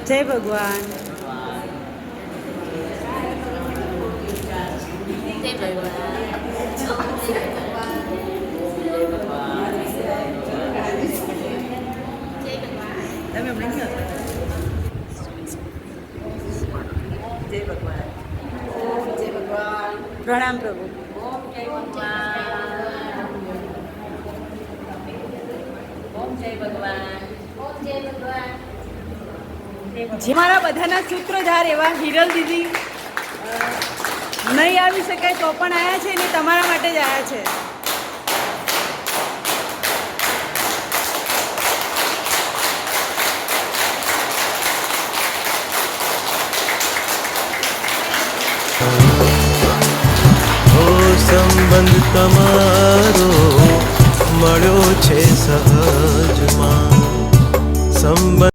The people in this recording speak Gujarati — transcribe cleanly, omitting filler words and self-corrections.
જય ભગવાન. તમે હમણાં જય ભગવાન. જય ભગવાન. પ્રણામ પ્રભુ. મારા બધાના સૂત્રધાર એવા હિરલ દીદી નહીં આવી શકાય તો પણ આવ્યા છે ને તમારા માટે જ આવ્યા છે. સંબંધ તમારો મળ્યો છે સહજમાં સંબંધ